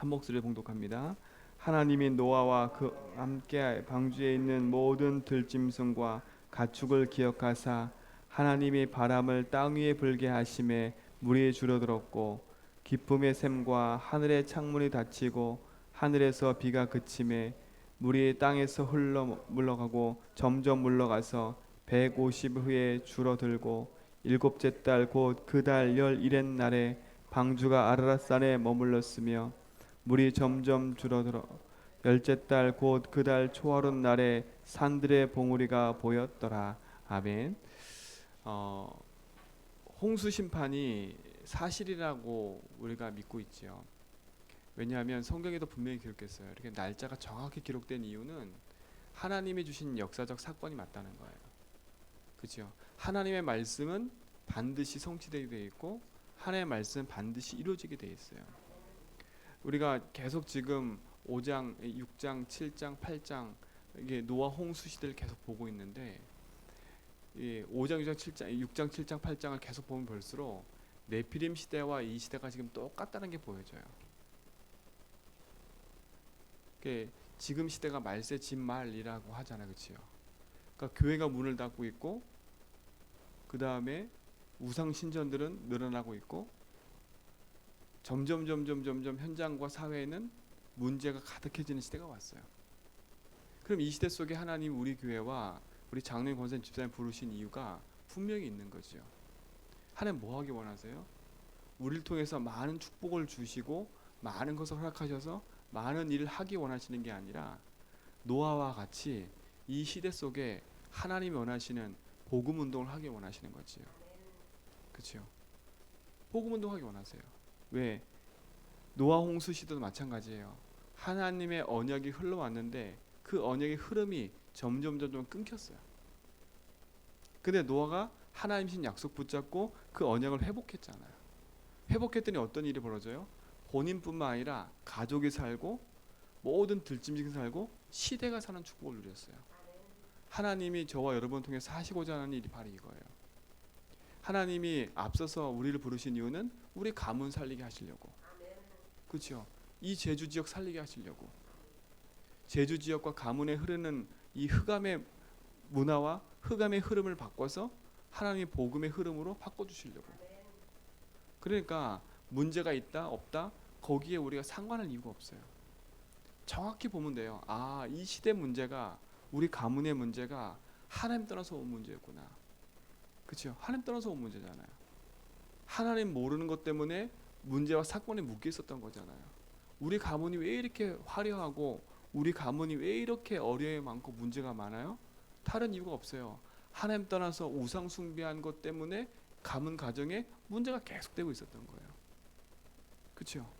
한 목소리를 봉독합니다. 하나님이 노아와 그 함께 방주에 있는 모든 들짐승과 가축을 기억하사 하나님이 바람을 땅 위에 불게 하심에 물이 줄어들었고 기쁨의 샘과 하늘의 창문이 닫히고 하늘에서 비가 그침에 물이 땅에서 물러가고 점점 물러가서 150회에 줄어들고 일곱째 달 곧 그 달 11의 날에 방주가 아라랏산에 머물렀으며 물이 점점 줄어들어 열째 달 곧 그 달 초하룻 날에 산들의 봉우리가 보였더라. 아멘. 어, 홍수 심판이 사실이라고 우리가 믿고 있지요. 왜냐하면 성경에도 분명히 기록했어요. 이렇게 날짜가 정확히 기록된 이유는 하나님이 주신 역사적 사건이 맞다는 거예요. 그렇죠? 하나님의 말씀은 반드시 성취되게 되어 있고 하나님의 말씀은 반드시 이루어지게 되어 있어요. 우리가 계속 지금 5장, 6장, 7장, 8장 이게 노아 홍수 시대를 계속 보고 있는데 5장, 6장, 7장, 6장, 7장, 8장을 계속 보면 볼수록 네피림 시대와 이 시대가 지금 똑같다는 게 보여져요. 지금 시대가 말세 진말이라고 하잖아요. 그렇죠? 그러니까 교회가 문을 닫고 있고 그 다음에 우상 신전들은 늘어나고 있고 점점 현장과 사회에는 문제가 가득해지는 시대가 왔어요. 그럼 이 시대 속에 하나님 우리 교회와 우리 장로님, 권사님, 집사님 부르신 이유가 분명히 있는 거죠. 하나님 뭐 하기 원하세요? 우리를 통해서 많은 축복을 주시고 많은 것을 허락하셔서 많은 일을 하기 원하시는 게 아니라 노아와 같이 이 시대 속에 하나님이 원하시는 복음 운동을 하기 원하시는 거지요. 그렇죠? 복음 운동하기 원하세요. 왜? 노아 홍수 시대도 마찬가지예요. 하나님의 언약이 흘러왔는데 그 언약의 흐름이 점점 끊겼어요. 근데 노아가 하나님 신 약속 붙잡고 그 언약을 회복했잖아요. 회복했더니 어떤 일이 벌어져요? 본인뿐만 아니라 가족이 살고 모든 들짐승이 살고 시대가 사는 축복을 누렸어요. 하나님이 저와 여러분 통해 하시고자 하는 일이 바로 이거예요. 하나님이 앞서서 우리를 부르신 이유는 우리 가문 살리게 하시려고. 그렇죠? 이 제주 지역 살리게 하시려고. 제주 지역과 가문에 흐르는 이 흑암의 문화와 흑암의 흐름을 바꿔서 하나님의 복음의 흐름으로 바꿔주시려고. 그러니까 문제가 있다 없다 거기에 우리가 상관할 이유가 없어요. 정확히 보면 돼요. 아, 이 시대 문제가 우리 가문의 문제가 하나님 떠나서 온 문제였구나. 그렇죠? 하나님 떠나서 온 문제잖아요. 하나님 모르는 것 때문에 문제와 사건에 묶여 있었던 거잖아요. 우리 가문이 왜 이렇게 화려하고 우리 가문이 왜 이렇게 어려움이 많고 문제가 많아요? 다른 이유가 없어요. 하나님 떠나서 우상 숭배한 것 때문에 가문 가정에 문제가 계속되고 있었던 거예요. 그렇죠?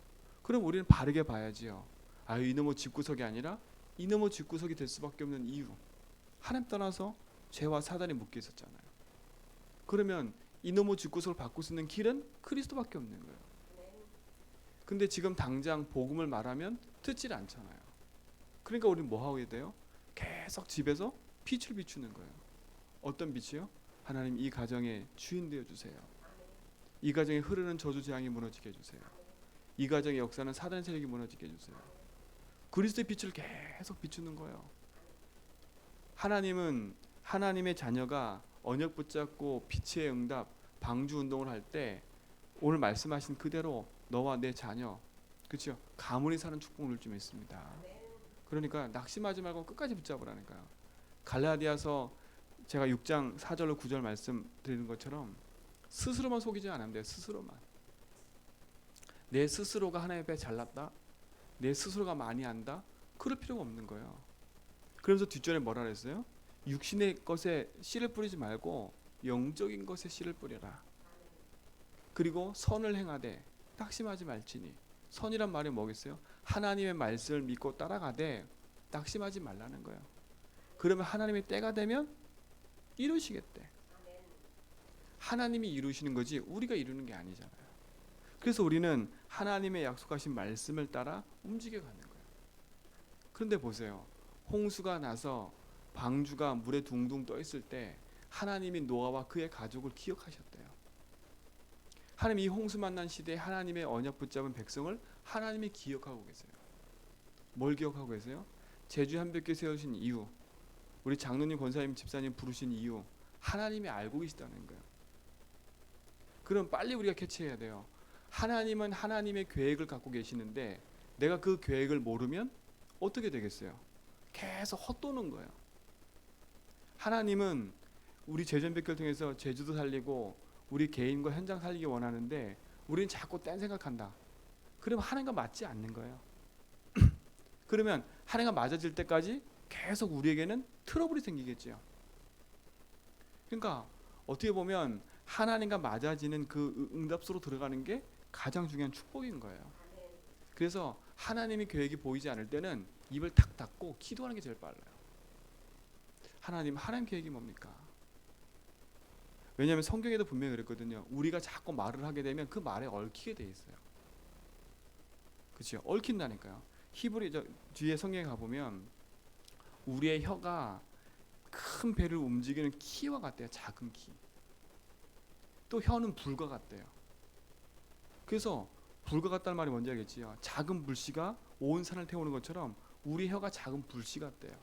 그럼 우리는 바르게 봐야지요. 아, 이놈의 집구석이 아니라 이놈의 집구석이 될 수밖에 없는 이유. 하나님 떠나서 죄와 사단이 묶여 있었잖아요. 그러면 이놈의 집구석을 바꿀 수 있는 길은 그리스도밖에 없는 거예요. 근데 지금 당장 복음을 말하면 듣질 않잖아요. 그러니까 우리는 뭐 하게 돼요? 계속 집에서 빛을 비추는 거예요. 어떤 빛이요? 하나님 이 가정의 주인 되어 주세요. 이 가정에 흐르는 저주 재앙이 무너지게 해주세요. 이 가정의 역사는 사단의 세력이 무너지게 해주세요. 그리스도의 빛을 계속 비추는 거예요. 하나님은 하나님의 자녀가 언약 붙잡고 빛의 응답, 방주 운동을 할 때 오늘 말씀하신 그대로 너와 내 자녀, 그렇죠? 가문이 사는 축복을 누릴 줄 믿습니다. 그러니까 낙심하지 말고 끝까지 붙잡으라니까요. 갈라디아서 제가 6장 4절로 9절 말씀드리는 것처럼 스스로만 속이지 않으면 돼요. 스스로만. 내 스스로가 하나님 앞에 잘났다, 내 스스로가 많이 안다, 그럴 필요가 없는 거예요. 그러면서 뒷절에 뭐라 그랬어요? 육신의 것에 씨를 뿌리지 말고 영적인 것에 씨를 뿌려라. 그리고 선을 행하되 낙심하지 말지니. 선이란 말이 뭐겠어요? 하나님의 말씀을 믿고 따라가되 낙심하지 말라는 거예요. 그러면 하나님의 때가 되면 이루시겠대. 하나님이 이루시는 거지 우리가 이루는 게 아니잖아요. 그래서 우리는 하나님의 약속하신 말씀을 따라 움직여가는 거예요. 그런데 보세요. 홍수가 나서 방주가 물에 둥둥 떠 있을 때 하나님이 노아와 그의 가족을 기억하셨대요. 하나님 이 홍수 만난 시대에 하나님의 언약 붙잡은 백성을 하나님이 기억하고 계세요. 뭘 기억하고 계세요? 제주 한백교 세우신 이유, 우리 장로님, 권사님, 집사님 부르신 이유 하나님이 알고 계시다는 거예요. 그럼 빨리 우리가 캐치해야 돼요. 하나님은 하나님의 계획을 갖고 계시는데 내가 그 계획을 모르면 어떻게 되겠어요? 계속 헛도는 거예요. 하나님은 우리 제주한백교를 통해서 제주도 살리고 우리 개인과 현장 살리기 원하는데 우리는 자꾸 딴 생각한다. 그러면 하나님과 맞지 않는 거예요. 그러면 하나님과 맞아질 때까지 계속 우리에게는 트러블이 생기겠죠. 그러니까 어떻게 보면 하나님과 맞아지는 그 응답소로 들어가는 게 가장 중요한 축복인 거예요. 그래서 하나님의 계획이 보이지 않을 때는 입을 탁 닫고 기도하는 게 제일 빨라요. 하나님 계획이 뭡니까? 왜냐하면 성경에도 분명히 그랬거든요. 우리가 자꾸 말을 하게 되면 그 말에 얽히게 돼 있어요. 그렇죠? 얽힌다니까요. 히브리 뒤에 성경에 가보면 우리의 혀가 큰 배를 움직이는 키와 같대요. 작은 키. 또 혀는 불과 같대요. 그래서 불과 같다는 말이 뭔지 알겠지요? 작은 불씨가 온 산을 태우는 것처럼 우리 혀가 작은 불씨 같대요.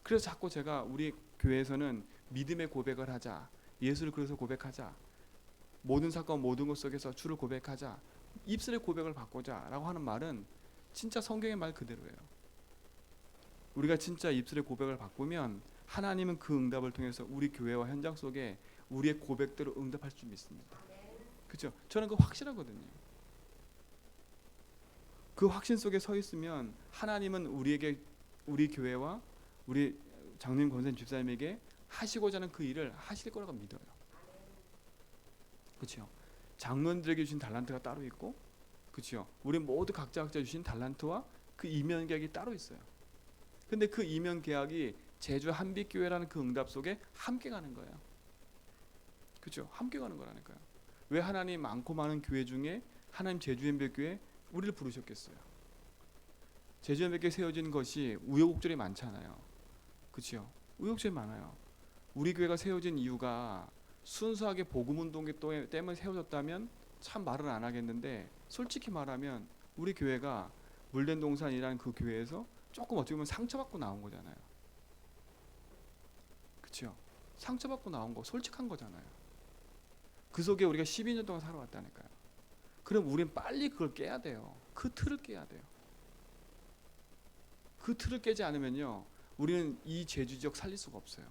그래서 자꾸 제가 우리 교회에서는 믿음의 고백을 하자, 예수를 그래서 고백하자, 모든 사건 모든 것 속에서 주를 고백하자, 입술의 고백을 바꾸자 라고 하는 말은 진짜 성경의 말 그대로예요. 우리가 진짜 입술의 고백을 바꾸면 하나님은 그 응답을 통해서 우리 교회와 현장 속에 우리의 고백대로 응답할 줄 믿습니다. 그렇죠? 저는 그 확실하거든요. 그 확신 속에 서 있으면 하나님은 우리에게, 우리 교회와 우리 장로님, 권사님, 집사님에게 하시고자 하는 그 일을 하실 거라고 믿어요. 그렇죠? 장로님들에게 주신 달란트가 따로 있고, 그렇죠? 우리 모두 각자 주신 달란트와 그 이면 계약이 따로 있어요. 근데 그 이면 계약이 제주 한빛교회라는 그 응답 속에 함께 가는 거예요. 그렇죠? 함께 가는 거라니까요. 왜 하나님 많고 많은 교회 중에 하나님 제주한빛교회 우리를 부르셨겠어요? 제주한빛교회 세워진 것이 우여곡절이 많잖아요. 그렇죠? 우여곡절이 많아요. 우리 교회가 세워진 이유가 순수하게 복음운동 때문에 세워졌다면 참 말을 안 하겠는데, 솔직히 말하면 우리 교회가 물된동산이라는 그 교회에서 조금 어떻게 보면 상처받고 나온 거잖아요. 그렇죠? 상처받고 나온 거 솔직한 거잖아요. 그 속에 우리가 12년 동안 살아왔다니까요. 그럼 우린 빨리 그걸 깨야 돼요. 그 틀을 깨야 돼요. 그 틀을 깨지 않으면요, 우리는 이 제주 지역 살릴 수가 없어요.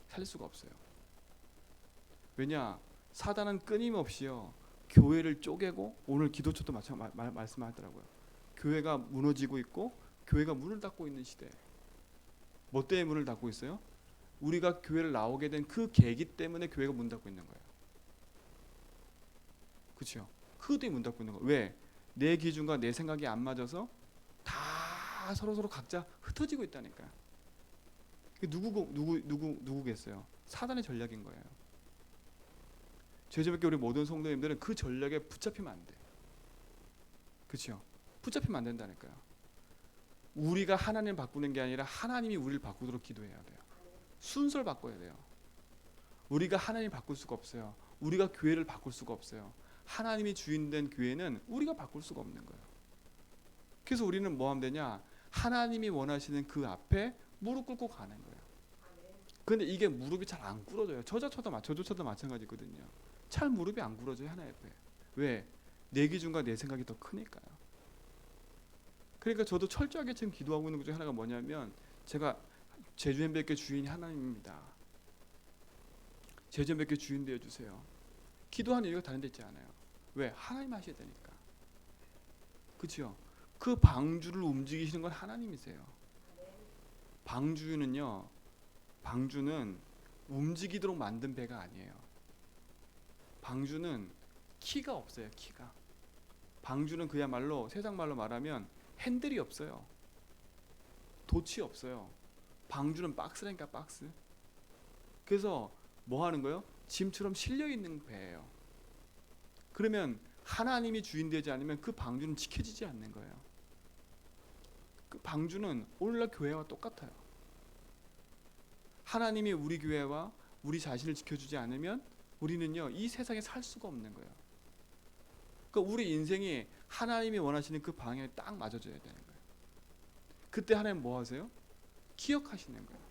살릴 수가 없어요. 왜냐? 사단은 끊임없이요 교회를 쪼개고, 오늘 기도처도 말씀하더라고요. 교회가 무너지고 있고 교회가 문을 닫고 있는 시대. 뭐 때문에 문을 닫고 있어요? 우리가 교회를 나오게 된 그 계기 때문에 교회가 문 닫고 있는 거예요. 그렇죠? 그것 때문에 문 닫고 있는 거예요. 왜? 내 기준과 내 생각이 안 맞아서 다 서로 각자 흩어지고 있다니까요. 누구겠어요? 사단의 전략인 거예요. 제주밖에 우리 모든 성도님들은 그 전략에 붙잡히면 안 돼요. 그렇죠? 붙잡히면 안 된다니까요. 우리가 하나님을 바꾸는 게 아니라 하나님이 우리를 바꾸도록 기도해야 돼요. 순서를 바꿔야 돼요. 우리가 하나님을 바꿀 수가 없어요. 우리가 교회를 바꿀 수가 없어요. 하나님이 주인된 교회는 우리가 바꿀 수가 없는 거예요. 그래서 우리는 뭐 하면 되냐? 하나님이 원하시는 그 앞에 무릎 꿇고 가는 거예요. 그런데 이게 무릎이 잘 안 꿇어져요. 저조차도 마찬가지거든요. 잘 무릎이 안 꿇어져요, 하나님 앞에. 왜? 내 기준과 내 생각이 더 크니까요. 그러니까 저도 철저하게 지금 기도하고 있는 것 중에 하나가 뭐냐면, 제가 제주한빛교회 주인이 하나님입니다. 제주한빛교회 주인 되어주세요. 기도하는 이유가 다른 데 있지 않아요. 왜? 하나님 하셔야 되니까. 그렇죠? 그 방주를 움직이시는 건 하나님이세요. 방주는 움직이도록 만든 배가 아니에요. 방주는 키가 없어요. 키가. 방주는 그야말로 세상 말로 말하면 핸들이 없어요. 돛이 없어요. 방주는 박스라니까, 박스. 그래서 뭐 하는 거예요? 짐처럼 실려 있는 배예요. 그러면 하나님이 주인 되지 않으면 그 방주는 지켜지지 않는 거예요. 그 방주는 오늘날 교회와 똑같아요. 하나님이 우리 교회와 우리 자신을 지켜주지 않으면 우리는요 이 세상에 살 수가 없는 거예요. 그러니까 우리 인생이 하나님이 원하시는 그 방향에 딱 맞아줘야 되는 거예요. 그때 하나님 뭐 하세요? 기억하시는 거예요.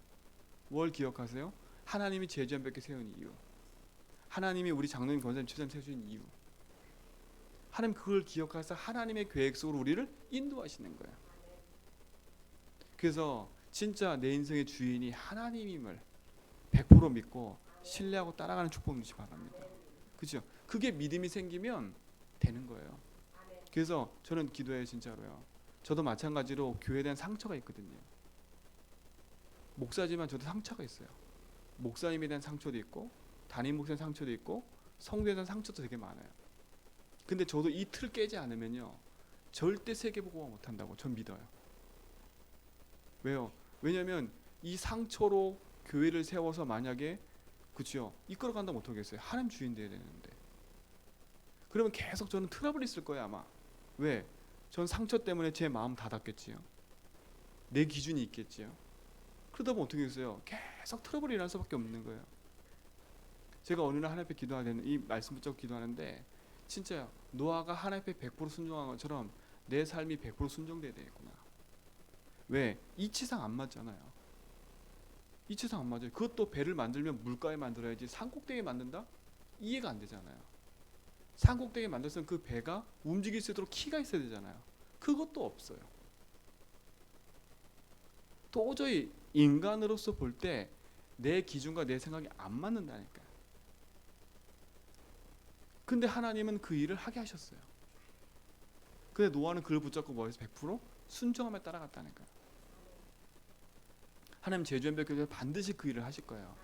뭘 기억하세요? 하나님이 제주한백개 세운 이유, 하나님이 우리 장로님 권사님 최장 세우신 이유, 하나님 그걸 기억해서 하나님의 계획 속으로 우리를 인도하시는 거예요. 그래서 진짜 내 인생의 주인이 하나님임을 100% 믿고 신뢰하고 따라가는 축복 누리시 바랍니다. 그죠? 그게 믿음이 생기면 되는 거예요. 그래서 저는 기도해요, 진짜로요. 저도 마찬가지로 교회에 대한 상처가 있거든요. 목사지만 저도 상처가 있어요. 목사님에 대한 상처도 있고, 담임 목사님 상처도 있고, 성도에 대한 상처도 되게 많아요. 근데 저도 이 틀 깨지 않으면요 절대 세계복음화 못한다고 전 믿어요. 왜요? 왜냐하면 이 상처로 교회를 세워서 만약에 그렇죠 이끌어간다 못하겠어요. 하나님 주인 돼야 되는데. 그러면 계속 저는 트러블이 있을 거예요 아마. 왜? 전 상처 때문에 제 마음 닫았겠지요. 내 기준이 있겠지요. 그러다 보면 어떻게 했어요? 계속 트러블이 일어날 수밖에 없는 거예요. 제가 어느 날 하나님 앞에 기도하는 이 말씀 붙잡고 기도하는데 진짜요. 노아가 하나님 앞에 100% 순종한 것처럼 내 삶이 100% 순종돼야 되겠구나. 왜? 이치상 안 맞잖아요. 이치상 안 맞아요. 그것도 배를 만들면 물가에 만들어야지 산꼭대기에 만든다? 이해가 안 되잖아요. 산꼭대기에 만들었으면 그 배가 움직일 수 있도록 키가 있어야 되잖아요. 그것도 없어요. 도저히 인간으로서 볼 때 내 기준과 내 생각이 안 맞는다니까요. 근데 하나님은 그 일을 하게 하셨어요. 근데 노아는 그를 붙잡고 뭐해서 100% 순종함에 따라갔다니까요. 하나님 제주연백교회에서 반드시 그 일을 하실 거예요.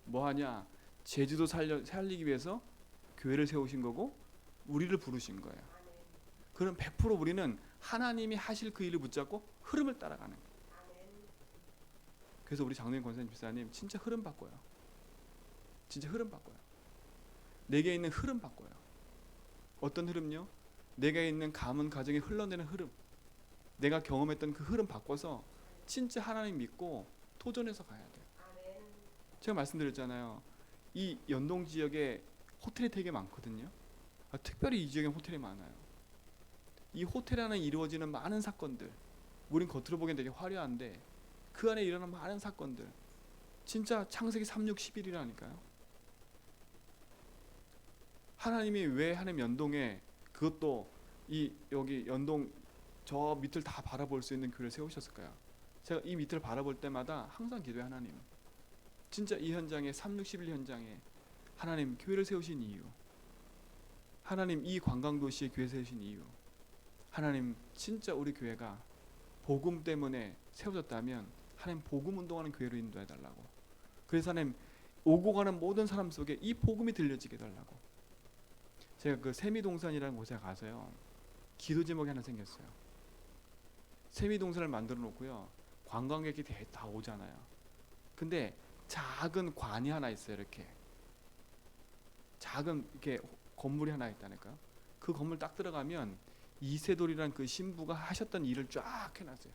뭐 하냐? 제주도 살리기 위해서 교회를 세우신 거고 우리를 부르신 거예요. 그럼 100% 우리는 하나님이 하실 그 일을 붙잡고 흐름을 따라가는 거예요. 그래서 우리 장로님 권사님 집사님 진짜 흐름 바꿔요. 진짜 흐름 바꿔요. 내게 있는 흐름 바꿔요. 어떤 흐름요? 내가 있는 가문 가정에 흘러내는 흐름, 내가 경험했던 그 흐름 바꿔서 진짜 하나님 믿고 도전해서 가야 돼요. 제가 말씀드렸잖아요. 이 연동 지역에 호텔이 되게 많거든요. 특별히 이 지역에 호텔이 많아요. 이 호텔 안에 이루어지는 많은 사건들, 우린 겉으로 보기엔 되게 화려한데 그 안에 일어나는 많은 사건들, 진짜 창세기 3, 6, 11이라니까요. 하나님이 왜 하나님 연동에 그것도 이 여기 연동 저 밑을 다 바라볼 수 있는 교회를 세우셨을까요? 제가 이 밑을 바라볼 때마다 항상 기도해. 하나님 진짜 이 현장에 3, 6, 11 현장에 하나님 교회를 세우신 이유, 하나님 이 관광도시에 교회 세우신 이유, 하나님 진짜 우리 교회가 복음 때문에 세워졌다면 하나님 복음 운동하는 교회로 인도해 달라고. 그래서 하나님 오고 가는 모든 사람 속에 이 복음이 들려지게 해달라고. 제가 그 세미동산이라는 곳에 가서요 기도 제목이 하나 생겼어요. 세미동산을 만들어 놓고요 관광객이 다 오잖아요. 근데 작은 관이 하나 있어요. 이렇게 작은 이렇게 건물이 하나 있다니까요. 그 건물 딱 들어가면 이세돌이라는 그 신부가 하셨던 일을 쫙 해놨어요.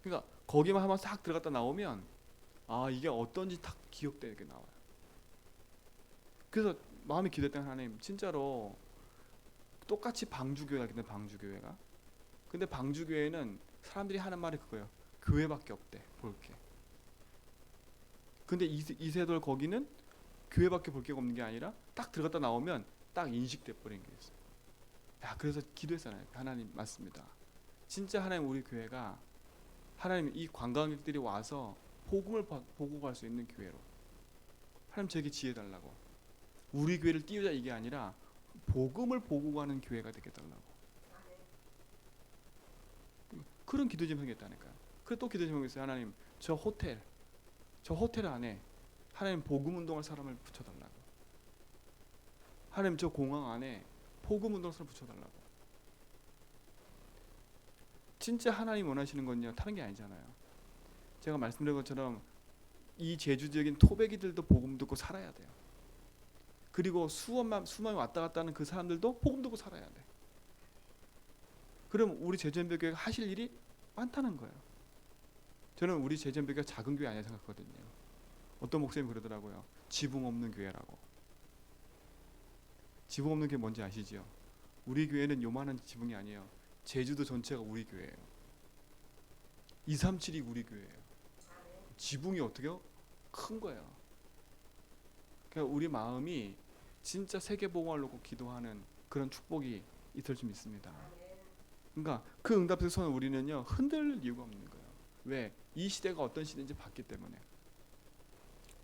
그러니까 거기만 한번 싹 들어갔다 나오면 아 이게 어떤지 딱 기억되게 나와요. 그래서 마음이 기도했던 하나님 진짜로 똑같이 방주교회가 방주교회가 근데 방주교회는 사람들이 하는 말이 그거예요. 교회밖에 없대 볼게. 근데 이세돌 거기는 교회밖에 볼 게 없는 게 아니라 딱 들어갔다 나오면 딱 인식돼 버린 게 있어요. 야 그래서 기도했잖아요. 하나님 맞습니다. 진짜 하나님 우리 교회가 하나님 이 관광객들이 와서 복음을 보고 갈 수 있는 교회로 하나님 저에게 지혜 달라고. 우리 교회를 띄우자 이게 아니라 복음을 보고 가는 교회가 되게 달라고. 그런 기도 제목이 있다니까요. 그리고 또 기도 제목이 있어요. 하나님 저 호텔 안에 하나님 복음 운동할 사람을 붙여달라고. 하나님 저 공항 안에 복음 운동할 사람을 붙여달라고. 진짜 하나님 원하시는 건요 다른 게 아니잖아요. 제가 말씀드린 것처럼 이 제주 지역인 토백이들도 복음 듣고 살아야 돼요. 그리고 수많이 왔다 갔다 하는 그 사람들도 복음 듣고 살아야 돼. 그럼 우리 제주연백교회가 하실 일이 많다는 거예요. 저는 우리 제주연백교회가 작은 교회 아니라 생각하거든요. 어떤 목사님이 그러더라고요. 지붕 없는 교회라고. 지붕 없는 교회 뭔지 아시죠? 우리 교회는 요만한 지붕이 아니에요. 제주도 전체가 우리 교회예요. 237이 우리 교회예요. 지붕이 어떻게요? 큰 거예요. 그러니까 우리 마음이 진짜 세계복음을 놓고 기도하는 그런 축복이 있을 줄 믿습니다. 그러니까 그 응답에서 우리는요 흔들릴 이유가 없는 거예요. 왜? 이 시대가 어떤 시대인지 봤기 때문에.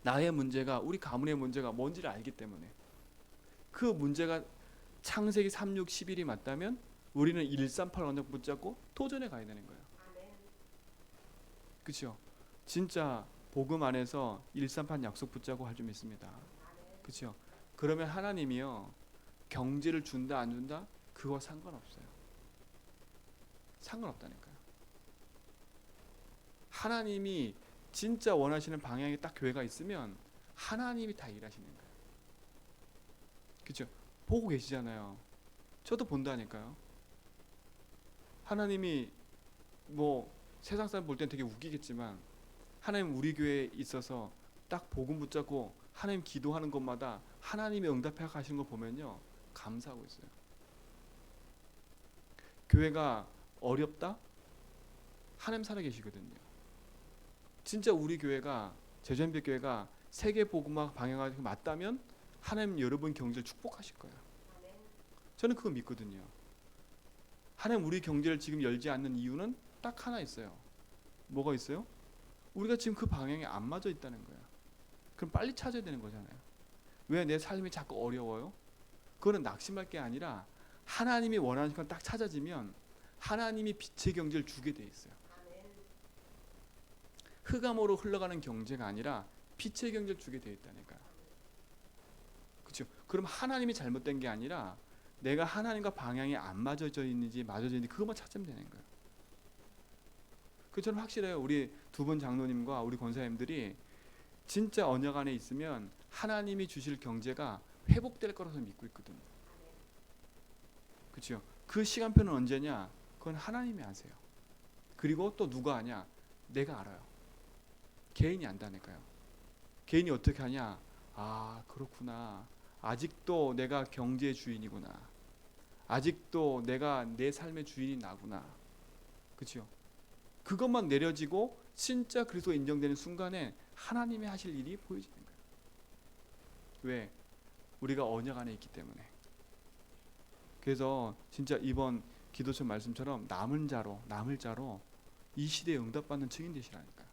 나의 문제가, 우리 가문의 문제가 뭔지를 알기 때문에. 그 문제가 창세기 3, 6, 11이 맞다면 우리는 138 언약 붙잡고 도전해 가야 되는 거예요. 그렇죠? 진짜 복음 안에서 138 약속 붙잡고 할 줄 믿습니다. 그렇죠? 그러면 하나님이요 경제를 준다 안 준다 그거 상관없어요. 상관없다니까요. 하나님이 진짜 원하시는 방향에 딱 교회가 있으면 하나님이 다 일하시는 거예요. 그렇죠? 보고 계시잖아요. 저도 본다니까요. 하나님이 뭐 세상 사람 볼 땐 되게 웃기겠지만 하나님 우리 교회에 있어서 딱 복음 붙잡고 하나님 기도하는 것마다 하나님이 응답해 가시는 거 보면요 감사하고 있어요. 교회가 어렵다? 하나님 살아 계시거든요. 진짜 우리 교회가 제주현빛 교회가 세계 복음화 방향이 맞다면 하나님 여러분 경제를 축복하실 거예요. 저는 그거 믿거든요. 하나님 우리 경제를 지금 열지 않는 이유는 딱 하나 있어요. 뭐가 있어요? 우리가 지금 그 방향에 안 맞아 있다는 거야. 그럼 빨리 찾아야 되는 거잖아요. 왜 내 삶이 자꾸 어려워요? 그거는 낙심할 게 아니라 하나님이 원하는 건 딱 찾아지면 하나님이 빛의 경제를 주게 돼 있어요. 흑암으로 흘러가는 경제가 아니라 빛의 경제를 주게 돼 있다니까요. 그렇죠? 그럼 하나님이 잘못된 게 아니라 내가 하나님과 방향이 안 맞아져 있는지 맞아져 있는지 그것만 찾으면 되는 거예요. 그 저는 확실해요. 우리 두 분 장로님과 우리 권사님들이 진짜 언약 안에 있으면 하나님이 주실 경제가 회복될 거라서 믿고 있거든요. 그렇죠? 그 시간표는 언제냐? 그건 하나님이 아세요. 그리고 또 누가 아냐? 내가 알아요. 개인이 안다니까요. 개인이 어떻게 하냐? 아 그렇구나. 아직도 내가 경제의 주인이구나. 아직도 내가 내 삶의 주인이 나구나. 그렇죠? 그것만 내려지고 진짜 그리스도 인정되는 순간에 하나님이 하실 일이 보여지는 거예요. 왜? 우리가 언약 안에 있기 때문에. 그래서 진짜 이번 기도처 말씀처럼 남을 자로 이 시대에 응답받는 증인 되시라니까요.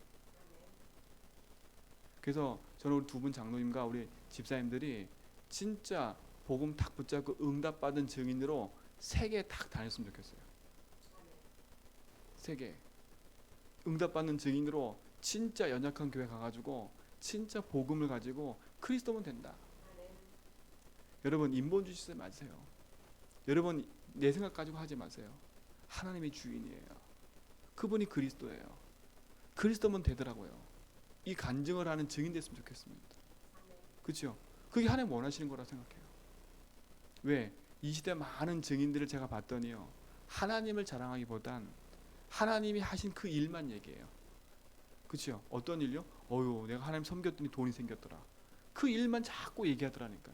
그래서 저는 우리 두 분 장로님과 우리 집사님들이 진짜 복음 탁 붙잡고 응답받은 증인으로 세계 탁 다녔으면 좋겠어요. 세계 응답받는 증인으로 진짜 연약한 교회 가가지고 진짜 복음을 가지고 그리스도면 된다. 여러분 인본 주시지 마세요. 여러분 내 생각 가지고 하지 마세요. 하나님의 주인이에요. 그분이 그리스도예요. 그리스도면 되더라고요. 이 간증을 하는 증인 됐으면 좋겠습니다. 그렇죠? 그게 하나님 원하시는 거라 생각해요. 왜? 이 시대 많은 증인들을 제가 봤더니요. 하나님을 자랑하기보단 하나님이 하신 그 일만 얘기해요. 그렇죠? 어떤 일요? 어유 내가 하나님 섬겼더니 돈이 생겼더라. 그 일만 자꾸 얘기하더라니까.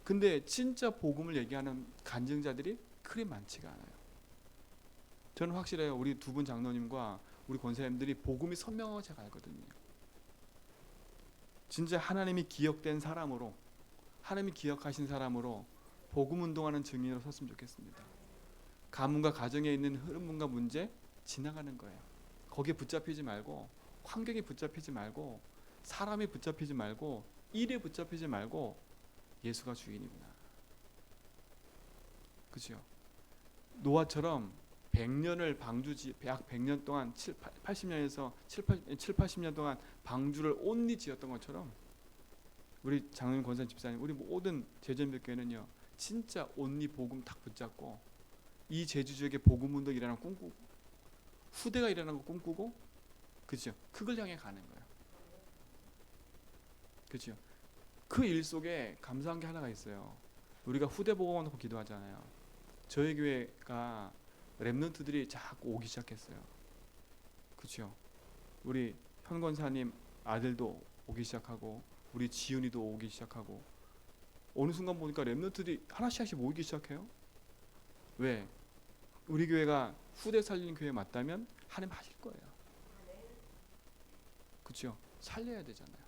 근데 진짜 복음을 얘기하는 간증자들이 그리 많지가 않아요. 저는 확실해요. 우리 두 분 장로님과 우리 권사님들이 복음이 선명하고 제가 알거든요. 진짜 하나님이 기억된 사람으로 하나님이 기억하신 사람으로 복음 운동하는 증인으로 섰으면 좋겠습니다. 가문과 가정에 있는 흐름과 문제 지나가는 거예요. 거기에 붙잡히지 말고 환경에 붙잡히지 말고 사람에 붙잡히지 말고 일에 붙잡히지 말고 예수가 주인이구나. 그렇죠? 노아처럼 100년을 방주지 약 100년 동안 80년에서 80년 동안 방주를 온리 지었던 것처럼 우리 장로님 권사님 집사님 우리 모든 제주현빛교회는요 진짜 온리 복음 탁 붙잡고 이 제주 지역의 복음 운동 일어나는 꿈꾸고 후대가 일어나는 거 꿈꾸고 그렇죠? 그걸 향해 가는 거예요. 그렇죠? 그 일 속에 감사한 게 하나가 있어요. 우리가 후대 복음만 놓고 기도하잖아요. 저희 교회가 렘넌트들이 자꾸 오기 시작했어요. 그렇죠? 우리 현 권사님 아들도 오기 시작하고 우리 지훈이도 오기 시작하고 어느 순간 보니까 렘넌트들이 하나씩 모이기 시작해요. 왜? 우리 교회가 후대 살리는 교회 맞다면 하나님 하실 거예요. 그렇죠? 살려야 되잖아요.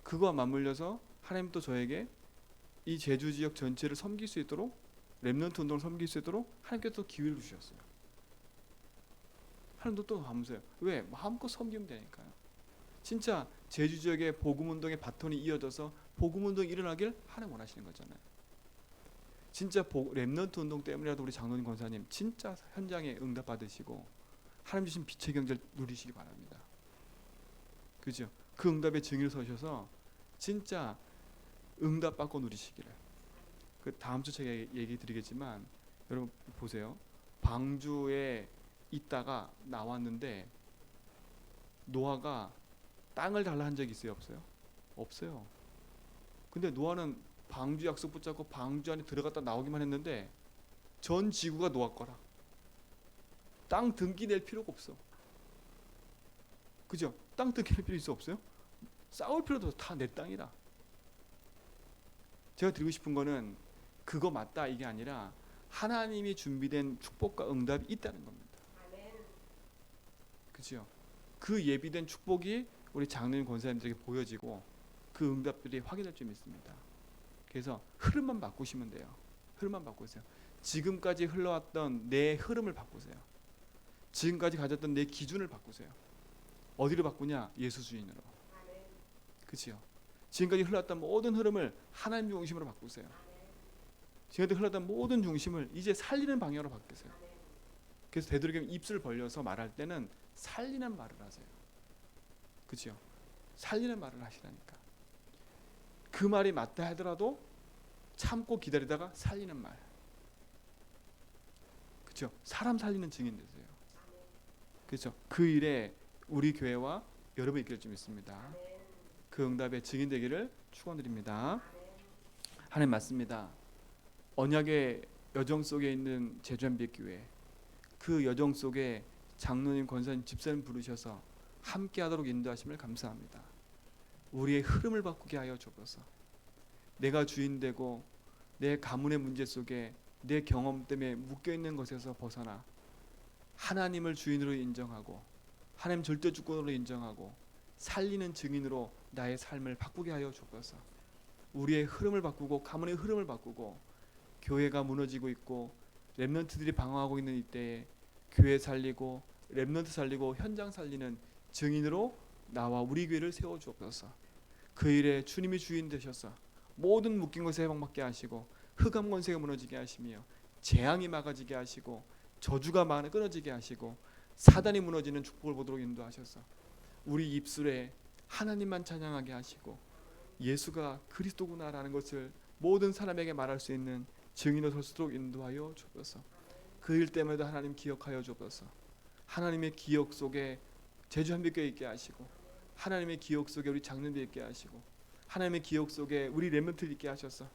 그거와 맞물려서 하나님 또 저에게 이 제주 지역 전체를 섬길 수 있도록 렘넌트 운동을 섬길 수 있도록 하나님께서 또 기회를 주셨어요. 하나님도 또 감사해요. 왜? 마음껏 섬기면 되니까요. 진짜 제주 지역의 복음 운동의 바톤이 이어져서 복음 운동이 일어나길 하나님 원하시는 거잖아요. 진짜 렘넌트 운동 때문이라도 우리 장로님 권사님 진짜 현장에 응답 받으시고 하나님 주신 빛의 경제를 누리시기 바랍니다. 그죠? 그 응답의 증인을 서셔서 진짜 응답 받고 누리시기를. 그 다음 주 제가 얘기 드리겠지만 여러분 보세요. 방주에 있다가 나왔는데 노아가 땅을 달라 한 적이 있어요, 없어요? 없어요. 근데 노아는 방주 약속 붙잡고 방주 안에 들어갔다 나오기만 했는데 전 지구가 노아 거라. 땅 등기 낼 필요가 없어. 그죠? 땅 등기 낼 필요 있어 없어요? 싸울 필요도 다 내 땅이라. 제가 드리고 싶은 거는 그거 맞다 이게 아니라 하나님이 준비된 축복과 응답이 있다는 겁니다. 그죠? 그 예비된 축복이 우리 장로님 권사님들에게 보여지고 그 응답들이 확인될 줄 믿습니다. 그래서 흐름만 바꾸시면 돼요. 흐름만 바꾸세요. 지금까지 흘러왔던 내 흐름을 바꾸세요. 지금까지 가졌던 내 기준을 바꾸세요. 어디로 바꾸냐? 예수 주인으로. 그렇죠? 지금까지 흘러왔던 모든 흐름을 하나님 중심으로 바꾸세요. 지금까지 흘러왔던 모든 중심을 이제 살리는 방향으로 바꾸세요. 그래서 되도록이면 입술 벌려서 말할 때는 살리는 말을 하세요. 그렇죠? 살리는 말을 하시라니까. 그 말이 맞다 하더라도 참고 기다리다가 살리는 말. 그렇죠? 사람 살리는 증인 되세요. 그렇죠? 그 일에 우리 교회와 여러분이 있길 좀 믿습니다. 그 응답의 증인 되기를 축원드립니다. 하나님 맞습니다. 언약의 여정 속에 있는 제주한빛교회, 그 여정 속에 장로님, 권사님, 집사님 부르셔서 함께하도록 인도하심을 감사합니다. 우리의 흐름을 바꾸게 하여 주옵소서. 내가 주인되고 내 가문의 문제 속에 내 경험 때문에 묶여있는 것에서 벗어나 하나님을 주인으로 인정하고 하나님 절대 주권으로 인정하고 살리는 증인으로 나의 삶을 바꾸게 하여 주옵소서. 우리의 흐름을 바꾸고 가문의 흐름을 바꾸고 교회가 무너지고 있고 렘넌트들이 방황하고 있는 이때에 교회 살리고 렘넌트 살리고 현장 살리는 증인으로 나와 우리 교회를 세워 주옵소서. 그 일에 주님이 주인 되셔서 모든 묶인 것에 해방받게 하시고 흑암 권세가 무너지게 하시며 재앙이 막아지게 하시고 저주가 끊어지게 하시고 사단이 무너지는 축복을 보도록 인도하셔서 우리 입술에 하나님만 찬양하게 하시고 예수가 그리스도구나라는 것을 모든 사람에게 말할 수 있는 증인으로 설 수 있도록 인도하여 주옵소서. 그 일 때문에도 하나님 기억하여 주옵소서. 하나님의 기억 속에 제주한빛교회 있게 하시고 하나님의 기억 속에 우리 장로님들 있게 하시고 하나님의 기억 속에 우리 렘넌트들 있게 하셔서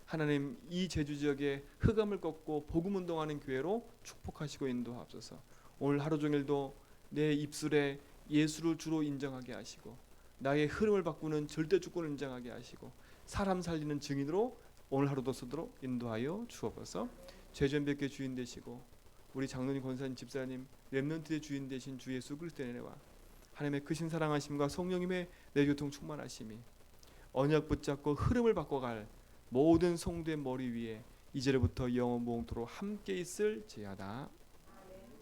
하나님 이 제주 지역에 흑암을 꺾고 복음 운동하는 교회로 축복하시고 인도하옵소서. 오늘 하루 종일도 내 입술에 예수를 주로 인정하게 하시고 나의 흐름을 바꾸는 절대 주권을 인정하게 하시고 사람 살리는 증인으로 오늘 하루도 서도록 인도하여 주옵소서. 제주한빛교회 주인 되시고 우리 장로님, 권사님, 집사님, 렘넌트의 주인 되신 주 예수 그리스도의 은혜와 하나님의 크신 사랑하심과 성령님의 내교통 충만하심이 언약 붙잡고 흐름을 바꿔갈 모든 성도의 머리 위에 이제부터 영원 무궁토록 함께 있을지어다.